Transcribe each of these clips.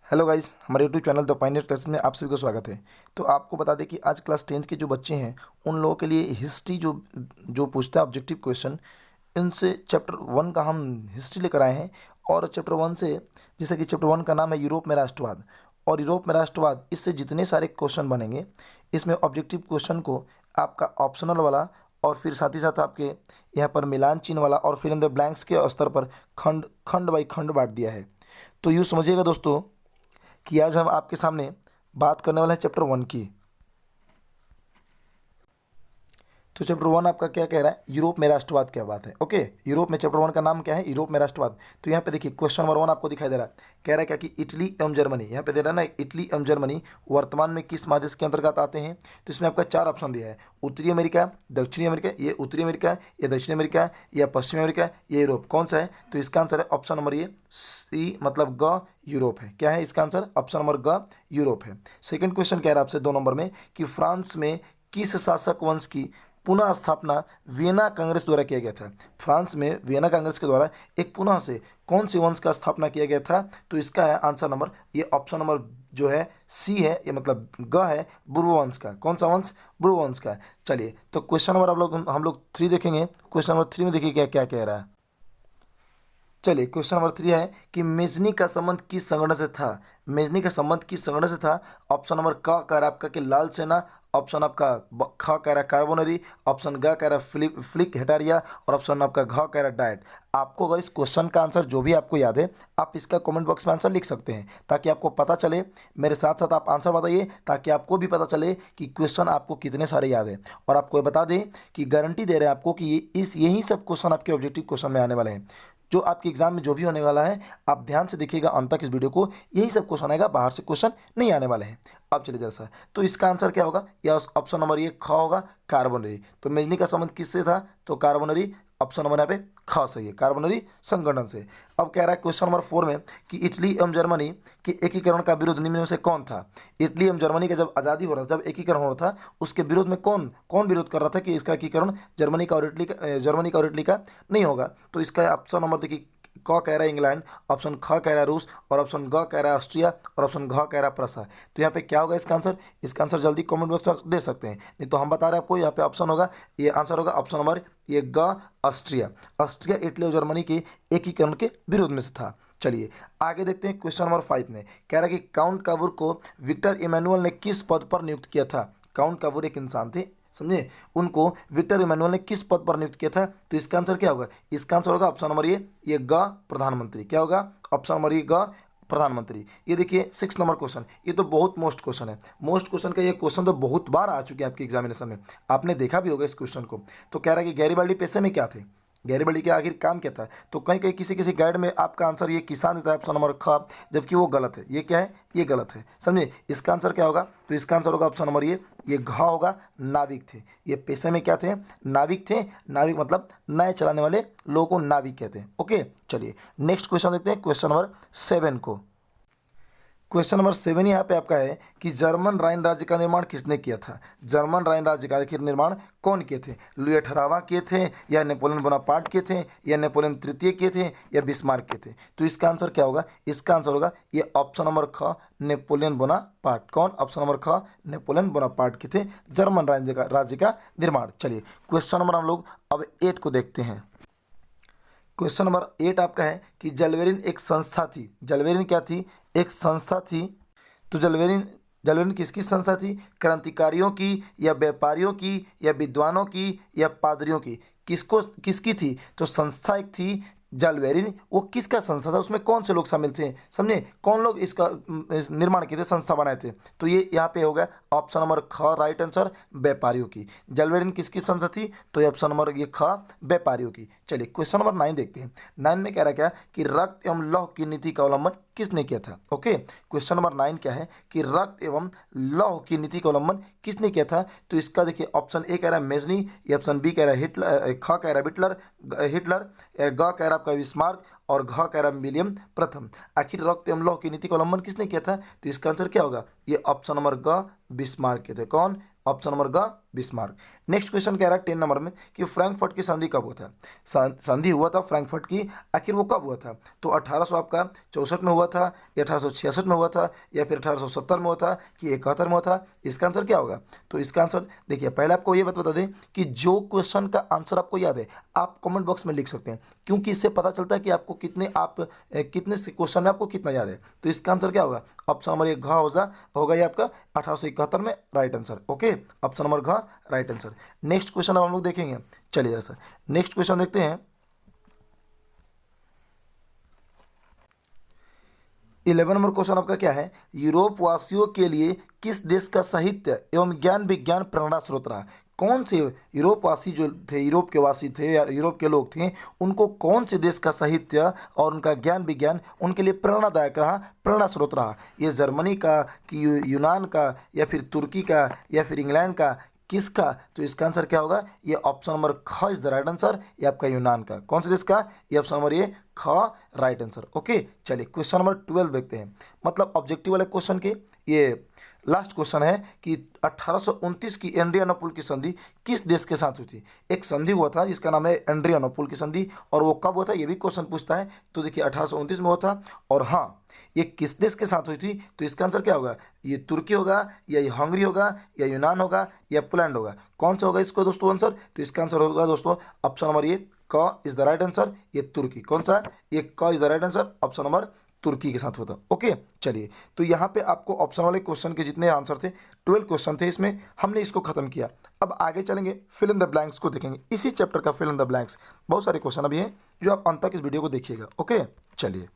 Hello guys, हमारे YouTube channel the Pioneer classes में आप सभी को स्वागत है। तो आपको बता दें कि आज क्लास 10th के जो बच्चे हैं उन लोगों के लिए हिस्ट्री जो जो पूछता है ऑब्जेक्टिव क्वेश्चन, इनसे चैप्टर 1 का हम हिस्ट्री लेकर आए हैं। और चैप्टर 1 से, जैसे कि चैप्टर 1 का नाम है यूरोप में राष्ट्रवाद, और यूरोप में राष्ट्रवाद, इससे जितने सारे क्वेश्चन बनेंगे इसमें ऑब्जेक्टिव क्वेश्चन को आपका ऑप्शनल वाला और फिर साथ ही साथ आपके यहाँ पर मिलान चिन्ह वाला और फिर इन द ब्लैंक्स के स्तर पर खंड खंड बाई खंड बांट दिया है। तो यूँ समझिएगा दोस्तों कि आज हम आपके सामने बात करने वाले हैं चैप्टर 1 की। तो चैप्टर 1 आपका क्या कह रहा है? यूरोप में राष्ट्रवाद क्या बात है। ओके, यूरोप में चैप्टर 1 का नाम क्या है? यूरोप में राष्ट्रवाद। तो यहाँ पे देखिए क्वेश्चन नंबर 1 आपको दिखाई दे रहा है, कह रहा है क्या कि इटली एवं जर्मनी, यहाँ पे दे रहा है ना, इटली एवं जर्मनी वर्तमान में किस महादेश के अंतर्गत आते हैं? तो इसमें आपका 4 ऑप्शन दिया है, उत्तरी अमेरिका, दक्षिणी अमेरिका, ये उत्तरी अमेरिका, या दक्षिणी अमेरिका, या पश्चिमी अमेरिका, या यूरोप। कौन सा है? तो इसका आंसर है ऑप्शन नंबर ये सी, मतलब ग, यूरोप है। क्या है इसका आंसर? ऑप्शन नंबर ग, यूरोप है। सेकंड क्वेश्चन कह रहा है आपसे 2 नंबर में कि फ्रांस में किस शासक वंश की पुनः स्थापना वियना कांग्रेस द्वारा किया गया था? फ्रांस में वियना कांग्रेस के द्वारा एक पुनः से कौन से वंश का स्थापना किया गया था? तो इसका है आंसर नंबर, ये ऑप्शन नंबर जो है सी है, ये मतलब ग है, बुर्बोवंश का। कौन सा वंश? बुर्बोवंश का। चलिए, तो क्वेश्चन नंबर हम लोग 3 देखेंगे। क्वेश्चन नंबर 3 में देखिए क्या क्या कह रहा है। चलिए, क्वेश्चन नंबर 3 है कि मेजनी का संबंध किस संगठन से था? मेजनी का संबंध किस संगठन से था? ऑप्शन नंबर क कह रहा है आपका कि लाल सेना, ऑप्शन आपका ख कह रहा है कार्बोनरी, ऑप्शन ग कह रहा है फ्लिक हेटारिया, और ऑप्शन आपका घ कह रहा है डाइट। आपको अगर इस क्वेश्चन का आंसर जो भी आपको याद है, आप इसका कमेंट बॉक्स में आंसर लिख सकते हैं, ताकि आपको पता चले। मेरे साथ साथ आप आंसर बताइए, ताकि आपको भी पता चले कि क्वेश्चन आपको कितने सारे याद है। और आपको ये बता दें कि गारंटी दे रहे हैं आपको कि यही सब क्वेश्चन आपके ऑब्जेक्टिव क्वेश्चन में आने वाले हैं। जो आपके एग्जाम में जो भी होने वाला है, आप ध्यान से देखिएगा अंत तक इस वीडियो को, यही सब क्वेश्चन आएगा, बाहर से क्वेश्चन नहीं आने वाले हैं। अब चलिए जरा सा, तो इसका आंसर क्या होगा? या ऑप्शन नंबर ये ख होगा, कार्बोनरी। तो मेजनी का संबंध किससे था? तो कार्बोनरी, ऑप्शन नंबर यहाँ पे ख सही है, कार्बोनरी संगठन से। अब कह रहा है क्वेश्चन नंबर 4 में कि इटली एवं जर्मनी के एकीकरण का विरोध निम्न में से कौन था? इटली एवं जर्मनी का जब आज़ादी हो रहा था, जब एकीकरण हो रहा था, उसके विरोध में कौन कौन विरोध कर रहा था कि इसका एकीकरण जर्मनी का और इटली का नहीं होगा? तो इसका ऑप्शन नंबर देखिए, क कह रहा है इंग्लैंड, ऑप्शन ख कह रहा है रूस, और ऑप्शन ग कह रहा है ऑस्ट्रिया, और ऑप्शन घ कह रहा है प्रसा। तो यहाँ पे क्या होगा इसका आंसर? इसका आंसर जल्दी कमेंट बॉक्स में दे सकते हैं, नहीं तो हम बता रहे हैं आपको, यहाँ पे ऑप्शन होगा, ये आंसर होगा ऑप्शन नंबर ये ग, ऑस्ट्रिया। ऑस्ट्रिया इटली और जर्मनी के एकीकरण के विरोध में से था। चलिए आगे देखते हैं। क्वेश्चन नंबर 5 में कह रहा है कि काउंट काबूर को विक्टर इमैनुअल ने किस पद पर नियुक्त किया था? काउंट काबूर एक इंसान थे, समझे, उनको विक्टर इमैनुअल ने किस पद पर नियुक्त किया था? तो इसका आंसर क्या होगा? इसका आंसर होगा ऑप्शन नंबर ये ग, प्रधानमंत्री। क्या होगा? ऑप्शन नंबर ये ग, प्रधानमंत्री। ये देखिए 6 नंबर क्वेश्चन, ये तो बहुत मोस्ट क्वेश्चन है। मोस्ट क्वेश्चन का ये क्वेश्चन तो बहुत बार आ चुके हैं आपके एग्जामिनेशन में, आपने देखा भी होगा इस क्वेश्चन को। तो कह रहा है कि गैरीबाल्डी पेशे में क्या थे? गैरीबाल्डी के आखिर काम क्या था? तो कहीं कहीं किसी किसी गाइड में आपका आंसर ये किसान देता है, ऑप्शन नंबर ख, जबकि वो गलत है। ये क्या है? ये गलत है, समझे। इसका आंसर क्या होगा? तो इसका आंसर होगा ऑप्शन नंबर ये घ होगा, नाविक थे। ये पेशे में क्या थे? नाविक थे। नाविक मतलब नए चलाने वाले लोगों को नाविक कहते हैं। ओके, चलिए नेक्स्ट क्वेश्चन देखते हैं, क्वेश्चन नंबर 7 को। क्वेश्चन नंबर 7 यहाँ पे आपका है कि जर्मन राइन राज्य का निर्माण किसने किया था? जर्मन राइन राज्य का निर्माण कौन किए थे? लुई 18वां किए थे, या नेपोलियन बोनापार्ट किए थे, या नेपोलियन तृतीय किए थे, या बिस्मार्क किए थे? तो इसका आंसर क्या होगा? इसका आंसर होगा ये ऑप्शन नंबर ख, नेपोलियन बोनापार्ट। कौन? ऑप्शन नंबर ख, नेपोलियन बोनापार्ट किए थे जर्मन राज्य का निर्माण। चलिए क्वेश्चन नंबर हम लोग अब 8 को देखते हैं। क्वेश्चन नंबर 8 आपका है कि जलवेरिन एक संस्था थी। जलवेरिन क्या थी? एक संस्था थी। तो जलवेरिन जलवेरिन किसकी संस्था थी? क्रांतिकारियों की, या व्यापारियों की, या विद्वानों की, या पादरियों की? किसकी थी? तो संस्था एक थी जलवेरिन। वो किसका संस्था था? उसमें कौन से लोग शामिल थे, समझे, कौन लोग इसका निर्माण किए थे, संस्था बनाए थे? तो ये यहाँ पे हो गया ऑप्शन नंबर ख, राइट आंसर, व्यापारियों की। जलवेरिन किसकी संस्था थी? तो ये ऑप्शन नंबर ये ख, व्यापारियों की। चलिए क्वेश्चन नंबर 9 देखते हैं। 9 में कह रहा है क्या कि रक्त एवं लौह की नीति का अवलंबन किसने किया था? ओके, क्वेश्चन नंबर 9 क्या है कि रक्त एवं लौह की नीति का अवलंबन किसने किया था? तो इसका देखिए ऑप्शन ए कह रहा है मेजनी, या ऑप्शन बी कह रहा है हिटलर, ख कह रहा है हिटलर, ग कह रहा है आपका बिस्मार्क, और घ कह रहा है विलियम प्रथम। आखिर रक्त एवं लौह की नीति का अवलंबन किसने किया था? तो इसका आंसर क्या होगा? ये ऑप्शन नंबर ग, बिस्मार्क किए थे। कौन? ऑप्शन नंबर ग, बिस्मार्क। नेक्स्ट क्वेश्चन कह रहा है 10 नंबर में कि फ्रैंकफर्ट की संधि कब हुआ था। संधि हुआ था फ्रैंकफर्ट की, आखिर वो कब हुआ था? तो 1800 आपका 64 में हुआ था, या 1866 में हुआ था, या फिर 1870 में हुआ था, कि 71 में हुआ था? इसका आंसर क्या होगा? तो इसका आंसर देखिए, पहले आपको ये बता दें कि जो क्वेश्चन का आंसर आपको याद है आप कमेंट बॉक्स में लिख सकते हैं, क्योंकि इससे पता चलता है कि आपको कितने क्वेश्चन में आपको कितना याद है। तो इसका आंसर क्या होगा? ऑप्शन नंबर 1 घ होगा ये आपका 1871 में right answer. Okay, option number घ राइट आंसर। नेक्स्ट क्वेश्चन अब हम लोग देखेंगे। चलिए जैसा नेक्स्ट क्वेश्चन देखते हैं। 11 नंबर क्वेश्चन आपका क्या है? यूरोप वासियों के लिए किस देश का साहित्य एवं ज्ञान विज्ञान प्रेरणा स्रोत रहा? कौन से यूरोपवासी जो थे, यूरोप के वासी थे या यूरोप के लोग थे, उनको कौन से देश का साहित्य और उनका ज्ञान विज्ञान उनके लिए प्रेरणादायक रहा, प्रेरणा स्रोत रहा? ये जर्मनी का, कि यूनान का, या फिर तुर्की का, या फिर इंग्लैंड का, किसका? तो इसका आंसर क्या होगा? ये ऑप्शन नंबर ख इज द राइट आंसर। ये आपका यूनान का। कौन से देश का? ये ऑप्शन नंबर ये ख राइट आंसर। ओके, चलिए क्वेश्चन नंबर 12 देखते हैं। मतलब ऑब्जेक्टिव वाले क्वेश्चन के ये लास्ट क्वेश्चन है कि 1829 की एड्रियानोपुल की संधि किस देश के साथ हुई थी? एक संधि हुआ था जिसका नाम है एड्रियानोपुल की संधि, और वो कब हुआ था ये भी क्वेश्चन पूछता है। तो देखिए 1829 में हुआ था, और हाँ ये किस देश के साथ हुई थी? तो इसका आंसर क्या होगा? ये तुर्की होगा, या ये हंगरी होगा, या यूनान होगा, या पोलैंड होगा? कौन सा होगा इसको दोस्तों आंसर? तो इसका आंसर होगा दोस्तों ऑप्शन नंबर ये क इज द राइट आंसर। ये तुर्की। कौन सा? ये क is the right answer, option number तुर्की के साथ होता। ओके, चलिए तो यहाँ पे आपको ऑप्शन वाले क्वेश्चन के जितने आंसर थे 12 क्वेश्चन थे, इसमें हमने इसको खत्म किया। अब आगे चलेंगे, फिल इन द ब्लैंक्स को देखेंगे। इसी चैप्टर का फिल इन द ब्लैंक्स, बहुत सारे क्वेश्चन अभी हैं जो आप अंत तक इस वीडियो को देखिएगा। ओके, चलिए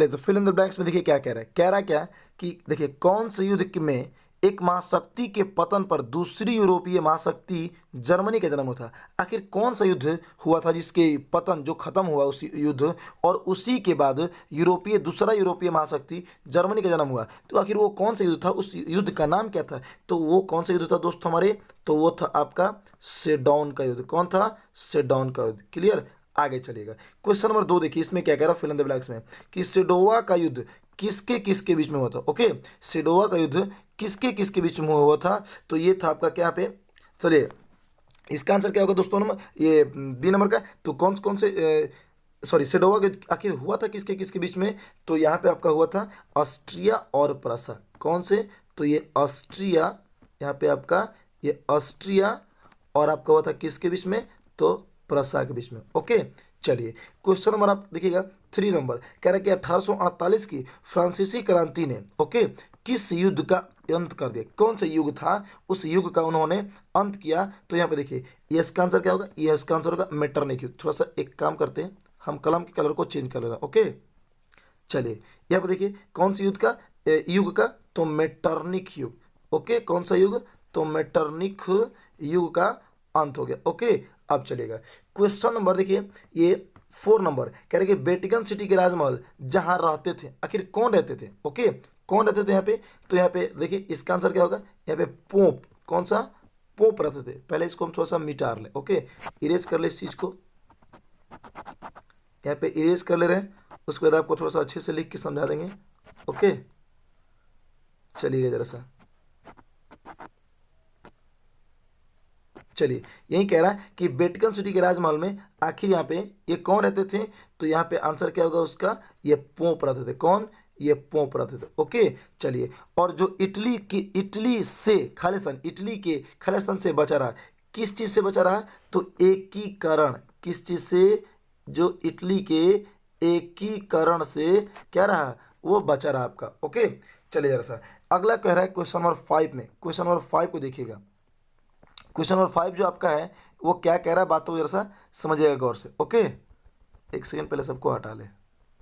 तो फिल इन द ब्लैंक्स में देखिए क्या कह रहा है। कह रहा है क्या कि देखिए कौन से युद्ध में एक महाशक्ति के पतन पर दूसरी यूरोपीय महाशक्ति जर्मनी का जन्म हुआ था? आखिर कौन सा युद्ध हुआ था जिसके पतन जो खत्म हुआ उस युद्ध, और उसी के बाद दूसरा यूरोपीय महाशक्ति जर्मनी का जन्म हुआ? तो आखिर वो कौन सा युद्ध था? उस युद्ध का नाम क्या था? तो वो कौन सा युद्ध था दोस्तों हमारे? तो वो था आपका सेडौन का युद्ध। कौन था? सेडौन का युद्ध। क्लियर, आगे चलेगा। क्वेश्चन नंबर 2 देखिए, इसमें क्या कह रहा है फिल इन द ब्लैंक्स में कि सेडोवा का युद्ध किसके किसके बीच में हुआ था? ओके, सेडोवा का युद्ध किसके किसके बीच में हुआ था? तो ये था आपका क्या पे, चलिए इसका आंसर क्या होगा दोस्तों? नंबर ये बी नंबर का। तो कौन कौन से सेडोवा के आखिर हुआ था किसके किसके बीच में? तो यहाँ पे आपका हुआ था ऑस्ट्रिया और प्रसा। कौन से? तो ये ऑस्ट्रिया, यहाँ पे आपका ये ऑस्ट्रिया और आपका हुआ था किसके बीच में? तो प्रसा के बीच में। ओके, चलिए क्वेश्चन नंबर आप देखिएगा 3 नंबर कह रहा है कि 1848 की फ्रांसीसी क्रांति ने किस युद्ध का अंत कर दिया? कौन सा युग था? उस युग का उन्होंने अंत किया। तो यहाँ पे देखिए ये इसका आंसर क्या होगा? ये इसका आंसर होगा मेटरनिख युग। थोड़ा सा एक काम करते हैं, हम कलम के कलर को चेंज कर लेना। ओके, चलिए यहाँ पे देखिए कौन सी युद्ध का युग का? तो मेटरनिख युग। ओके, कौन सा युग? तो मेटरनिख युग का अंत हो गया। ओके, अब चलेगा क्वेश्चन नंबर देखिए ये 4 नंबर कह रहे कि वेटिकन सिटी के राजमहल जहां रहते थे आखिर कौन रहते थे? ओके, कौन रहते थे यहाँ पे? तो यहाँ पे देखिए इसका आंसर क्या होगा? यहाँ पे पोप। कौन सा? पोप रहते थे। पहले इसको हम थोड़ा सा मिटार ले। ओके, इरेज कर ले इस चीज को, यहाँ पे इरेज कर ले रहे हैं। उसके बाद आपको थोड़ा सा अच्छे से लिख के समझा देंगे। ओके, चलिए जरा सा, चलिए यही कह रहा है कि वेटिकन सिटी के राजमहल में आखिर यहाँ पे ये कौन रहते थे? तो यहाँ पे आंसर क्या होगा उसका? ये पोप रहते थे। कौन? ये पोप रहते थे। ओके, चलिए और जो इटली से खालिस्तान, इटली के खालिस्तान से बचा रहा, किस चीज़ से बचा रहा? तो एकीकरण। किस चीज़ से? जो इटली के एकीकरण से क्या रहा? वो बचा रहा आपका। ओके, चलिए जरा सा अगला कह रहा है क्वेश्चन नंबर 5 में। क्वेश्चन नंबर 5 को देखिएगा। क्वेश्चन नंबर 5 जो आपका है वो क्या कह रहा है, बात को जरा सा समझिएगा गौर से। ओके, एक सेकंड पहले सबको हटा ले।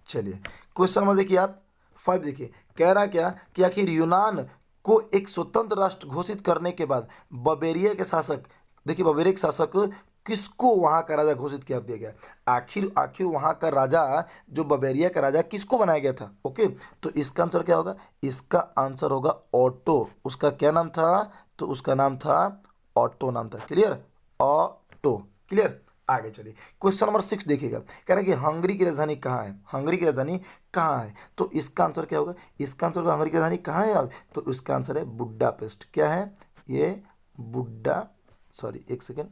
चलिए क्वेश्चन नंबर देखिए आप 5 देखिए, कह रहा क्या कि आखिर यूनान को एक स्वतंत्र राष्ट्र घोषित करने के बाद बवेरिया के शासक, देखिए बवेरिया के शासक किसको वहाँ का राजा घोषित कर दिया गया? आखिर वहाँ का राजा जो बवेरिया का राजा किसको बनाया गया था? ओके, तो इसका आंसर क्या होगा? इसका आंसर होगा ऑटो। उसका क्या नाम था? तो उसका नाम था ऑटो नाम था। Clear, auto. क्लियर, आगे चलिए क्वेश्चन नंबर 6 देखिएगा। कह रहा है कि हंगरी की राजधानी कहाँ है? हंगरी की राजधानी कहाँ है? तो इसका आंसर क्या होगा? इसका आंसर होगा हंगरी की राजधानी कहाँ है? अब तो इसका आंसर है बुडापेस्ट। क्या है ये? एक सेकेंड,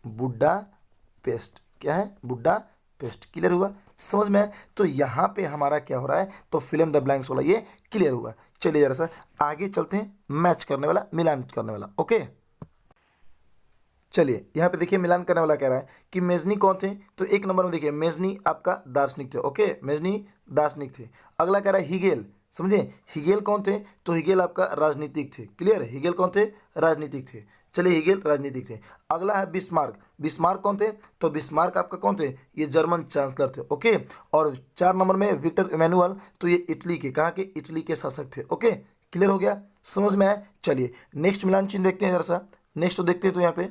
बुडापेस्ट, क्या है, बुडापेस्ट। क्लियर हुआ, समझ में आया? तो यहाँ पे हमारा क्या हो रहा है, तो फिल इन द ब्लैंक्स वाला ये क्लियर हुआ। चलिए जरा सा आगे चलते हैं, मैच करने वाला, मिलान करने वाला। ओके, चलिए यहाँ पे देखिए मिलान करने वाला कह रहा है कि मेजनी कौन थे, तो एक नंबर में देखिए मेजनी आपका दार्शनिक थे। ओके, मेजनी दार्शनिक थे। अगला कह रहा है हिगेल, समझे, हिगेल कौन थे, तो हिगेल आपका राजनीतिक थे। क्लियर, हिगेल कौन थे, राजनीतिक थे। चलिए हिगेल राजनीतिक थे। अगला है बिस्मार्क, बिस्मार्क कौन थे, तो बिस्मार्क आपका कौन थे, ये जर्मन चांसलर थे। ओके, और 4 नंबर में विक्टर इमैनुअल, तो ये इटली के, कहाँ के, इटली के शासक थे। ओके, क्लियर हो गया, समझ में आया? चलिए नेक्स्ट मिलान चिन्ह देखते हैं जरा सा, नेक्स्ट तो देखते हैं। तो यहाँ पे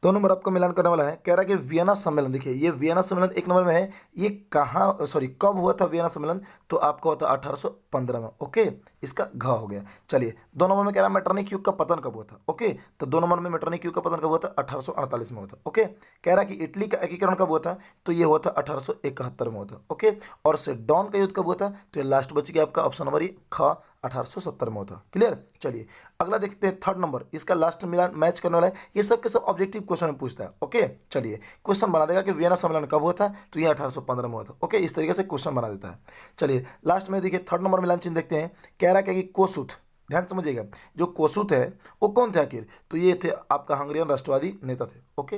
2 नंबर आपका मिलान करने वाला है, कह रहा है कि वियना सम्मेलन, देखिए ये वियना सम्मेलन 1 नंबर में है, ये कहाँ, सॉरी कब हुआ था वियना सम्मेलन, तो आपका हुआ था 1815 में। ओके, इसका घ हो गया। चलिए 2 नंबर में कह रहा है मेटरनिक युग का पतन कब हुआ था। ओके, तो 2 नंबर में मेटरनिक युग का पतन कब हुआ था, 1848 में हुआ था। ओके, कह रहा है कि इटली का एकीकरण कब हुआ था, तो ये हुआ था 1871 में हुआ था। ओके, और सेडोन का युद्ध कब हुआ था, तो ये लास्ट बच गया आपका ऑप्शन नंबर ख, 1870 में होता। क्लियर, चलिए अगला देखते हैं 3rd नंबर, इसका लास्ट मिलान मैच करने वाला है। ये सब के सब ऑब्जेक्टिव क्वेश्चन में पूछता है। ओके, चलिए क्वेश्चन बना देगा कि वियना सम्मेलन कब हुआ था, तो ये 1815 में हुआ था। ओके, इस तरीके से क्वेश्चन बना देता है। चलिए लास्ट में देखिए 3rd नंबर मिलान चिन्ह देखते हैं, कह रहा है कि कोसुथ, ध्यान समझिएगा, जो कोसुथ है वो कौन थे आखिर, तो ये थे आपका हंगेरियन राष्ट्रवादी नेता थे। ओके,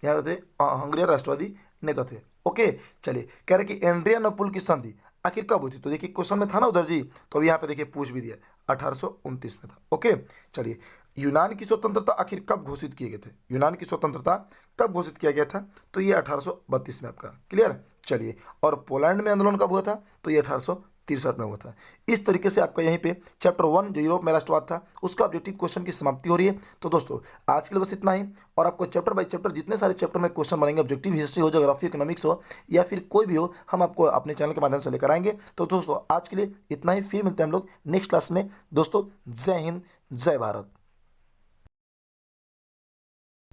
यहाँ थे हंगेरियन राष्ट्रवादी नेता थे। ओके, चलिए कह रहे कि एड्रियानोपुल की संधि आखिर कब हुई थी, तो देखिए क्वेश्चन में था ना उधर जी, तो यहाँ पे देखिए पूछ भी दिया, 1829 में था। ओके, चलिए यूनान की स्वतंत्रता आखिर कब घोषित किए गए थे, यूनान की स्वतंत्रता कब घोषित किया गया था, तो ये 1832 में आपका। क्लियर, चलिए और पोलैंड में आंदोलन कब हुआ था, तो ये 1863 में हुआ था। इस तरीके से आपका यहीं पे चैप्टर 1 जो यूरोप में राष्ट्रवाद था उसका ऑब्जेक्टिव क्वेश्चन की समाप्ति हो रही है। तो दोस्तों आज के लिए बस इतना ही, और आपको चैप्टर बाय चैप्टर जितने सारे चैप्टर में क्वेश्चन बनेंगे, ऑब्जेक्टिव हिस्ट्री हो, ज्योग्राफी, इकोनॉमिक्स हो, या फिर कोई भी हो, हम आपको अपने चैनल के माध्यम से लेकर आएंगे। तो दोस्तों आज के लिए इतना ही, फिर मिलते हैं हम लोग नेक्स्ट क्लास में। दोस्तों जय हिंद, जय भारत।